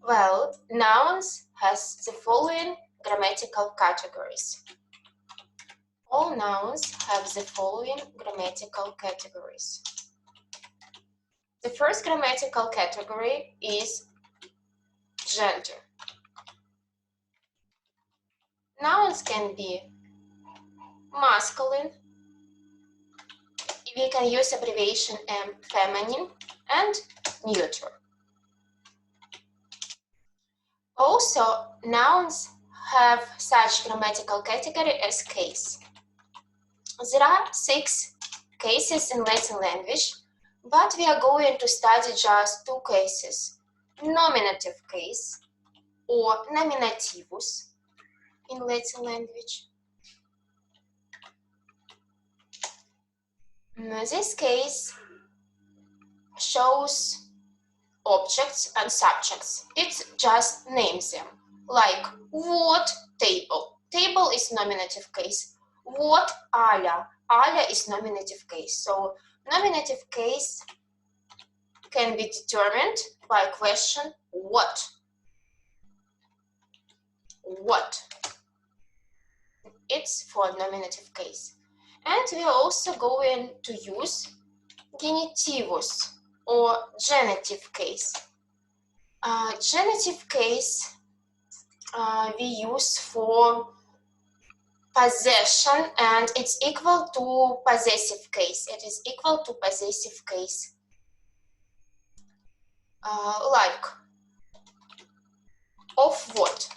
Well, nouns has the following grammatical categories. All nouns have the following grammatical categories. The first grammatical category is gender. Nouns can be masculine, we can use abbreviation M, feminine, and neuter. Also, nouns have such grammatical category as case. There are 6 cases in Latin language, but we are going to study just 2 cases. Nominative case or nominativus in Latin language. This case shows objects and subjects. It just names them, like what table. Table is nominative case. What alia. Alia is nominative case. So nominative case can be determined by question what. What. It's for nominative case. And we are also going to use Genetivus or genitive case. Genitive case we use for possession, and it's equal to possessive case. It is equal to possessive case. Like of what?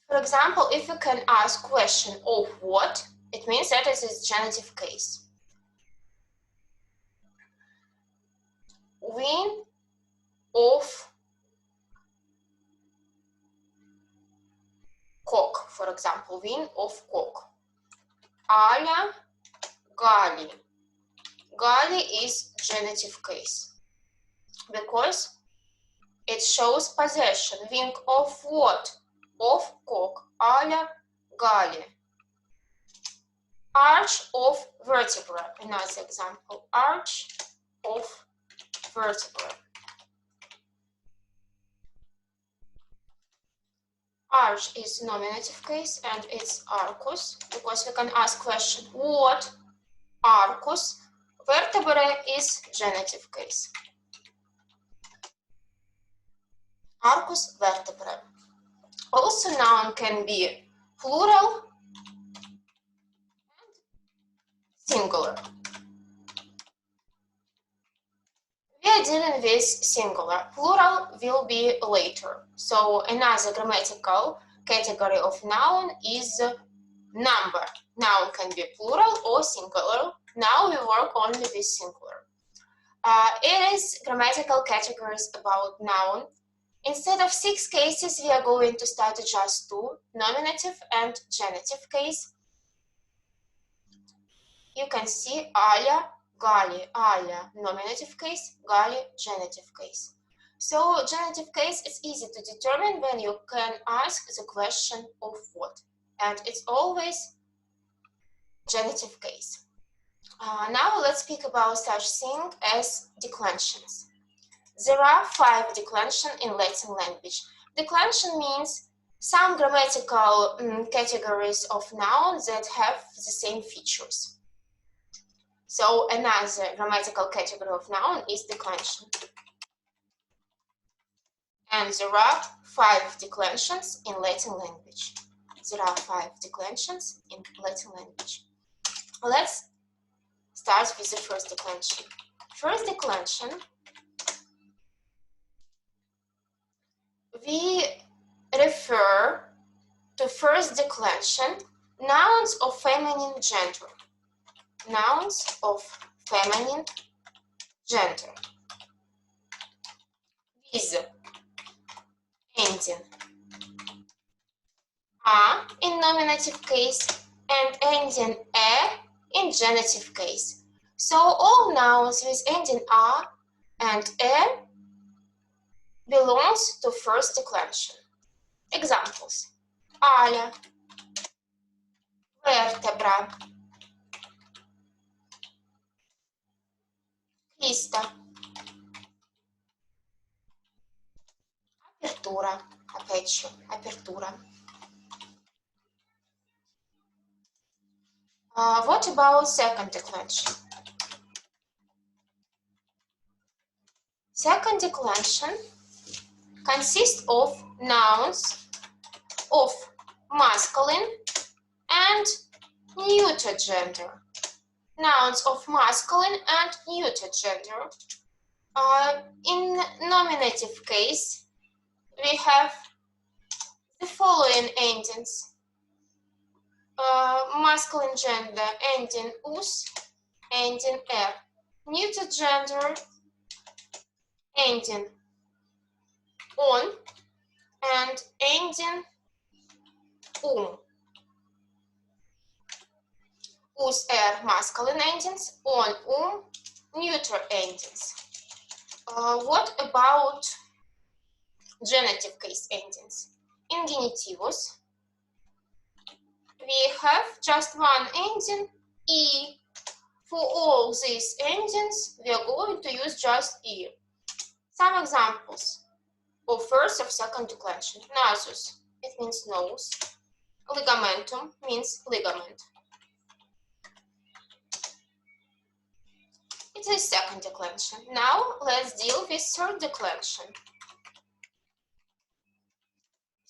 For example, if you can ask question of what, it means that it is genitive case. Win of cock, for example, win of cock. Alia gali. Gali is genitive case because it shows possession. Wing of what? Of cock. Alia gali. Arch of vertebra. Another example. Arch of vertebra. Arch is nominative case and it's arcus because we can ask question what arcus. Vertebrae is genitive case. Arcus vertebrae. Also, noun can be plural and singular. We are dealing with singular. Plural will be later. So another grammatical category of noun is number. Noun can be plural or singular. Now we work only with singular. It is grammatical categories about noun. Instead of 6 cases, we are going to study just 2, nominative and genitive case. You can see alia, gali, alia, nominative case, gali, genitive case. So genitive case is easy to determine when you can ask the question of what. And it's always genitive case. Now let's speak about such thing as declensions. There are 5 declensions in Latin language. Declension means some grammatical categories of nouns that have the same features. So another grammatical category of noun is declension. And there are 5 declensions in Latin language. There are 5 declensions in Latin language. Let's start with the first declension. First declension, we refer to first declension nouns of feminine gender. Nouns of feminine gender. With ending a in nominative case and ending a in genitive case. So all nouns with ending a and a belongs to first declension. Examples: alia, vertebra, crista, apertura, aperture, apertura. What about second declension? Second declension consists of nouns of masculine and neuter gender. Nouns of masculine and neuter gender. In nominative case, we have the following endings. Masculine gender ending us, ending er. Neuter gender ending on and ending Us, er, masculine endings, on, neuter endings. What about genitive case endings? In Genetivus, we have just one ending, e. For all these endings, we are going to use just e. Some examples of first or second declension. Nasus, it means nose. Ligamentum means ligament. It is second declension. Now let's deal with third declension.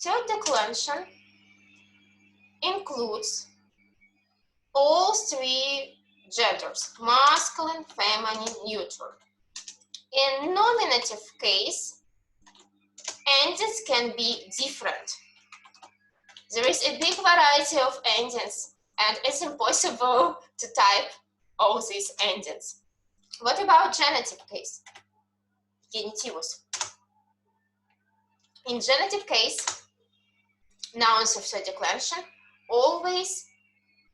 Third declension includes all three genders, masculine, feminine, neuter. In nominative case, endings can be different. There is a big variety of endings, and it's impossible to type all these endings. What about genitive case? Genetivus. In genitive case, nouns of third declension always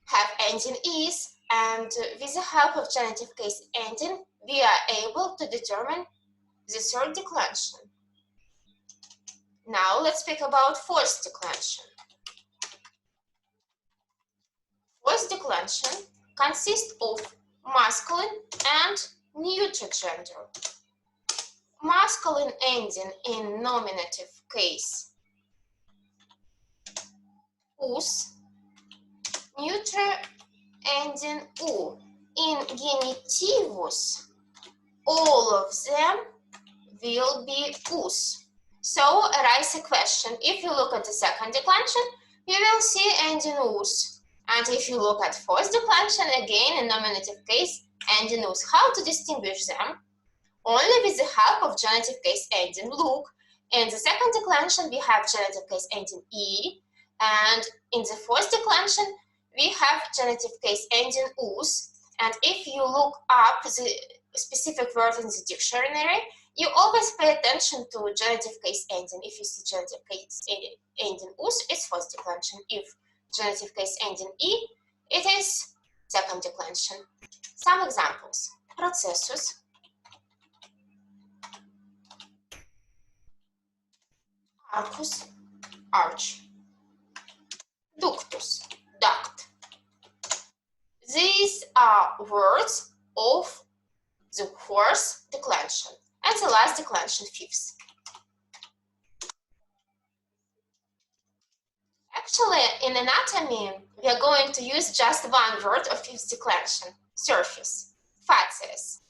have ending is, and with the help of genitive case ending, we are able to determine the third declension. Now let's speak about fourth declension. Fourth declension consists of masculine and neuter gender. Masculine ending in nominative case us, neuter ending u. In Genetivus, all of them will be us. So arise a question. If you look at the second declension, you will see ending us. And if you look at fourth declension, again in nominative case, ending us. How to distinguish them? Only with the help of genitive case ending. Look, in the second declension, we have genitive case ending e, and in the fourth declension, we have genitive case ending us. And if you look up the specific word in the dictionary, you always pay attention to genitive case ending. If you see genitive case ending us, it's fourth declension. If genitive case ending e, it is second declension. Some examples. Processus, arcus, arch, ductus, duct. These are words of the fourth declension, and the last declension, fifth. Actually, in anatomy, we are going to use just one word of fifth declension, surface, facies.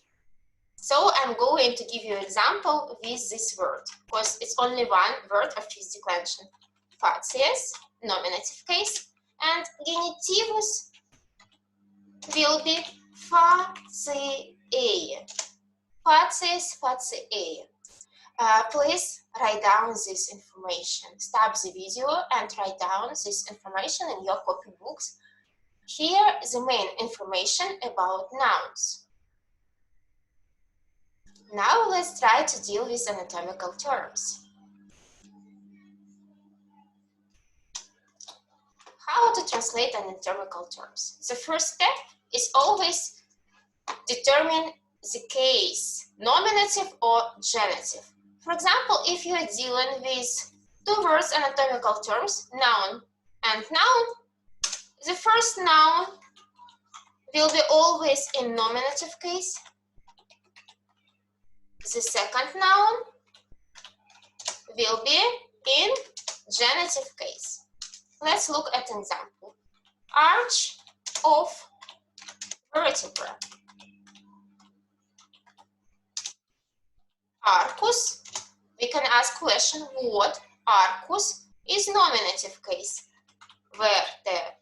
So I'm going to give you an example with this word, because it's only one word of fifth declension. Facies, nominative case, and Genetivus will be faciae. Facies, faciae. Please write down this information. Stop the video and write down this information in your copybooks. Here is the main information about nouns. Now let's try to deal with anatomical terms. How to translate anatomical terms? The first step is always determine the case, nominative or genitive. For example, if you are dealing with two words anatomical terms, noun and noun, the first noun will be always in nominative case. The second noun will be in genitive case. Let's look at an example. Arch of vertebra. Arcus. We can ask question what arcus is nominative case. Vertebrae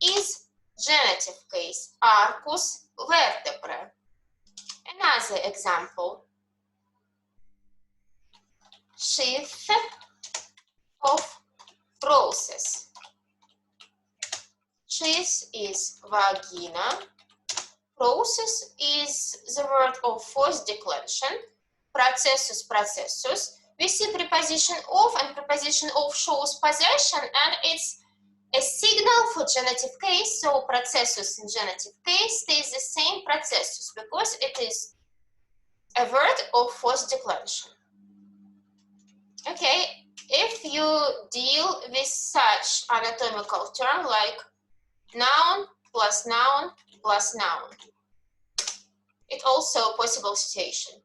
is genitive case. Arcus vertebrae. Another example. Sheath of process. Sheath is vagina. Process is the word of first declension. Processus. We see preposition of, and preposition of shows possession, and it's a signal for genitive case. So processus in genitive case stays the same processus because it is a word of first declension. Okay, if you deal with such anatomical term like noun plus noun plus noun, it's also a possible situation.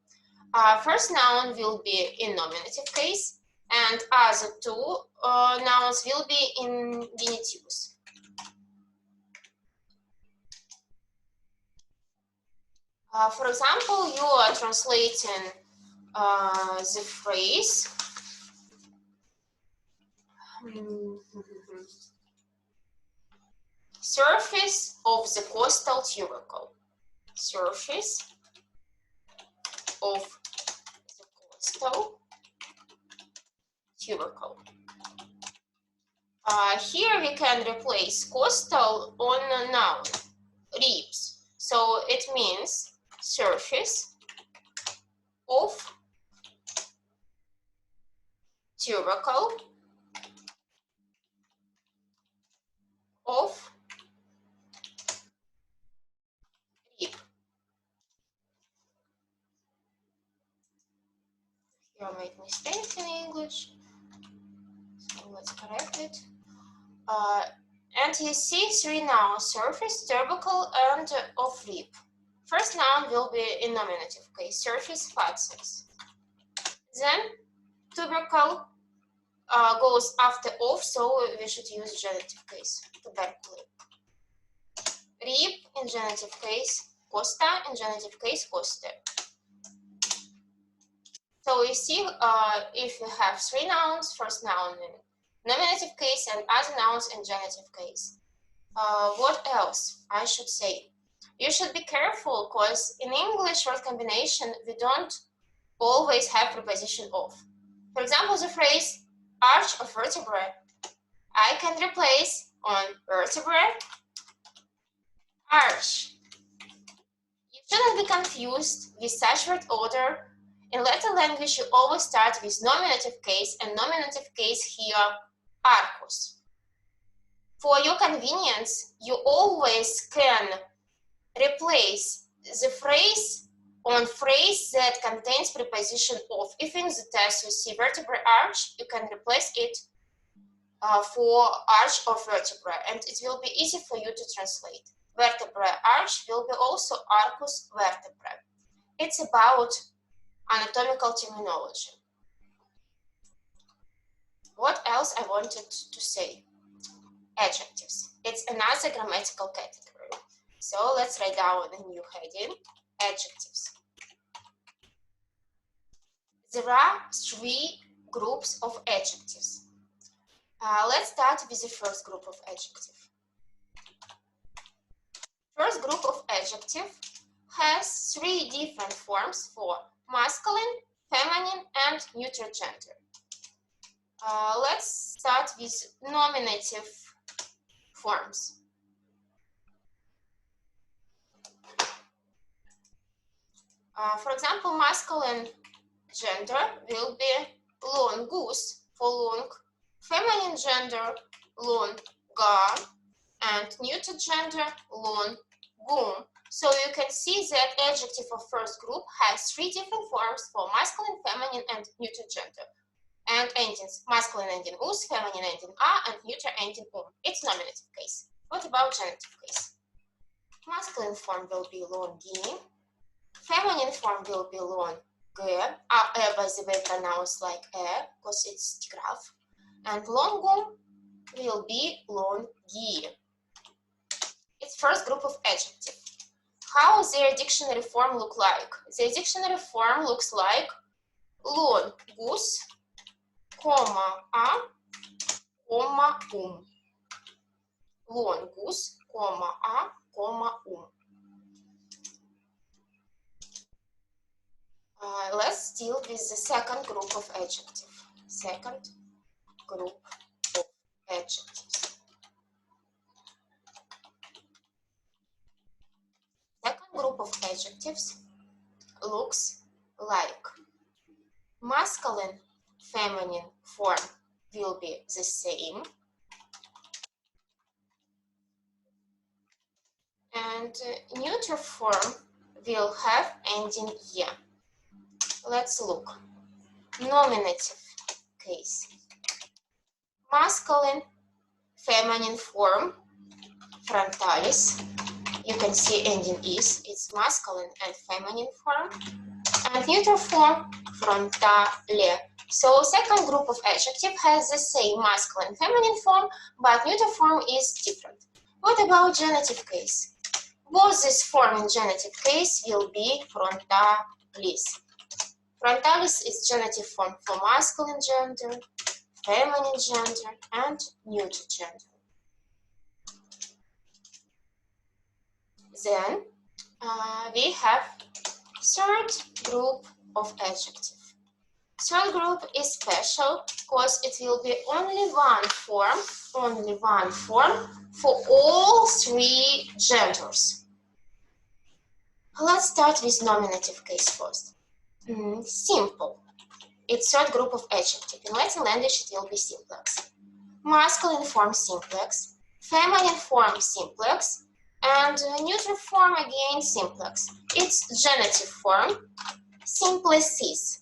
First noun will be in nominative case, and other two nouns will be in Genetivus. For example, you are translating the phrase surface of the costal tubercle. Surface of the costal tubercle. Here we can replace costal on a noun, ribs. So it means surface of tubercle of rib. Here I made mistakes in English, so let's correct it. And you see three nouns: surface, tubercle, and of rib. First noun will be in nominative case, surface facies. Then tubercle goes after of, so we should use genitive case, tubercle. Rib in genitive case, costa in genitive case, coste. So you see, if you have three nouns, first noun in nominative case and other nouns in genitive case. What else I should say? You should be careful because in English word combination we don't always have preposition of. For example, the phrase arch of vertebrae, I can replace on vertebrae arch. You shouldn't be confused with such word order. In Latin language, you always start with nominative case, and nominative case here, arcus. For your convenience, you always can replace the phrase on phrase that contains preposition of. If in the test you see vertebrae arch, you can replace it for arch of vertebrae, and it will be easy for you to translate. Vertebrae arch will be also arcus vertebrae. It's about anatomical terminology. What else I wanted to say? Adjectives. It's another grammatical category. So let's write down a new heading, adjectives. There are three groups of adjectives. Let's start with the first group of adjective. First group of adjective has three different forms for masculine, feminine, and neuter gender. Let's start with nominative forms. For example, masculine gender will be longus for long, feminine gender longa, and neuter gender longum. So you can see that adjective of first group has three different forms for masculine, feminine, and neuter gender. And endings, masculine ending us, feminine ending a, and neuter ending It's nominative case. What about genitive case? Masculine form will be longi, feminine form will be lon G. By the way, pronounced like because it's digraph. And longum will be longi. It's first group of adjective. How their dictionary form look like? Their dictionary form looks like longus, comma, comma, Longus, comma, comma, Let's deal with the second group of adjective. Second group of adjectives. Second group of adjectives looks like masculine, feminine form will be the same, and neuter form will have ending "-ie". Let's look. Nominative case. Masculine, feminine form, frontalis. You can see ending "is", it's masculine and feminine form. And neuter form, frontale. So second group of adjective has the same masculine, feminine form, but neuter form is different. What about genitive case? Both this form in genitive case will be frontalis. Frontalis is genitive form for masculine gender, feminine gender, and neuter gender. Then we have third group of adjective. Third group is special because it will be only one form for all three genders. Let's start with nominative case first. Simple. It's third group of adjective. In Latin language, it will be simplex. Masculine form simplex, feminine form simplex, and neuter form again simplex. It's genitive form, simplicis.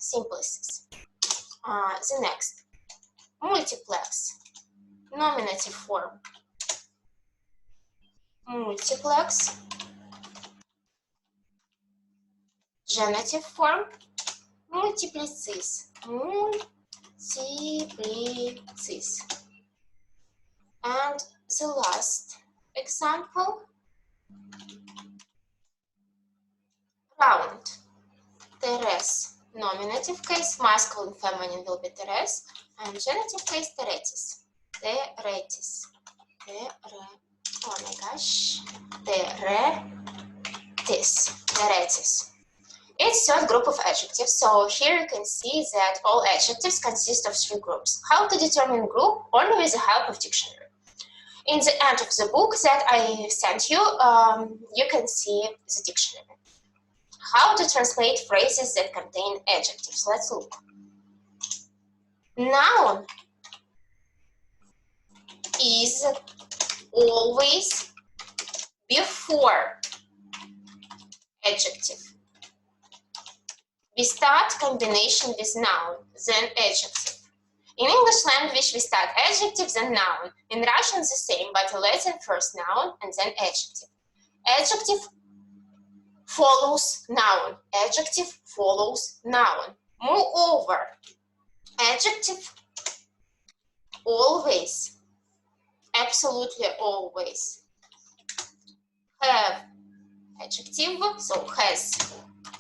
Simplicis. The next, multiplex. Nominative form. Multiplex. Genitive form. Multiplicis. Multiplicis. And the last example, round. Teres. Nominative case, masculine, feminine will be teres, and genitive case, teretis. Teretis. Oh my gosh. Teretis. It's third group of adjectives, so here you can see that all adjectives consist of three groups. How to determine group? Only with the help of dictionary. In the end of the book that I sent you, you can see the dictionary. How to translate phrases that contain adjectives? Let's look. Noun is always before adjective. We start combination with noun, then adjective. In English language, we start adjective, then noun. In Russian, the same, but in Latin, first noun and then adjective. Adjective follows noun. Adjective follows noun. Moreover, adjective always, absolutely always, have adjective, so has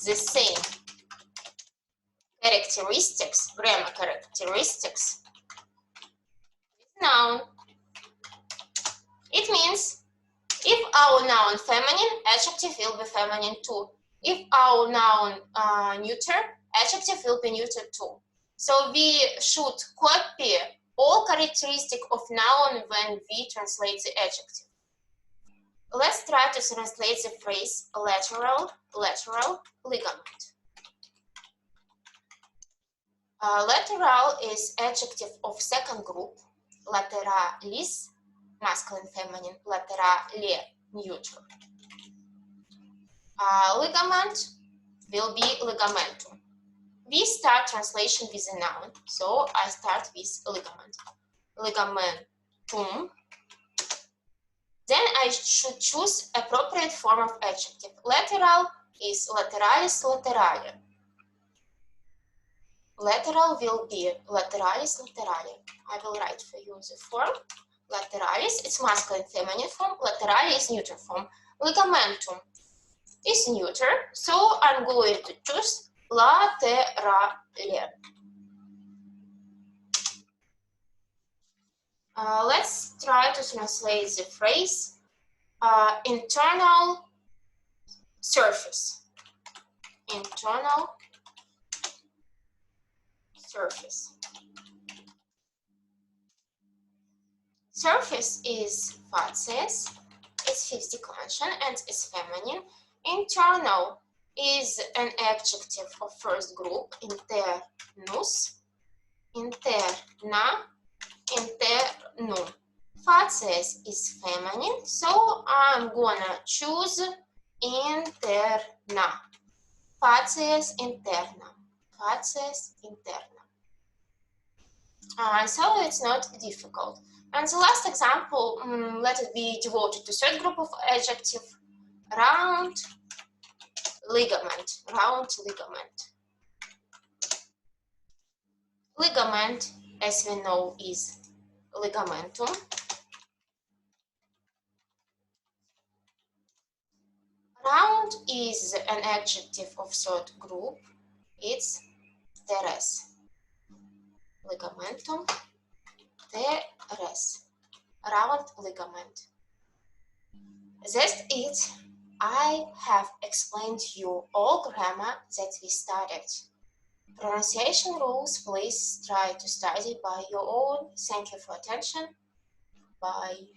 the same characteristics, grammar characteristics, with noun. It means if our noun feminine, adjective will be feminine too. If our noun neuter, adjective will be neuter too. So we should copy all characteristics of noun when we translate the adjective. Let's try to translate the phrase lateral ligament. Lateral is adjective of second group. Lateralis, masculine, feminine. Laterale, neuter. Ligament will be ligamentum. We start translation with a noun, so I start with ligament. Ligamentum Then I should choose appropriate form of adjective. Lateral is lateralis laterale. Lateral will be lateralis laterale. I will write for you the form. Lateralis, it's masculine feminine form. Laterale is neuter form. Ligamentum is neuter, so I'm going to choose laterale. Let's try to translate the phrase internal surface. Internal surface. Surface is facies, it's fifth declension and it's feminine. Internal is an adjective of first group, internus, interna, internum. Facies is feminine, so I'm gonna choose interna. Facies interna. Facies interna. So it's not difficult. And the last example, let it be devoted to third group of adjective, round ligament. Round ligament. Ligament, as we know, is ligamentum. Round is an adjective of third group. It's teres. Ligamentum, teres. Round ligament. That's it. I have explained to you all grammar that we studied. Pronunciation rules, please try to study by your own. Thank you for attention. Bye.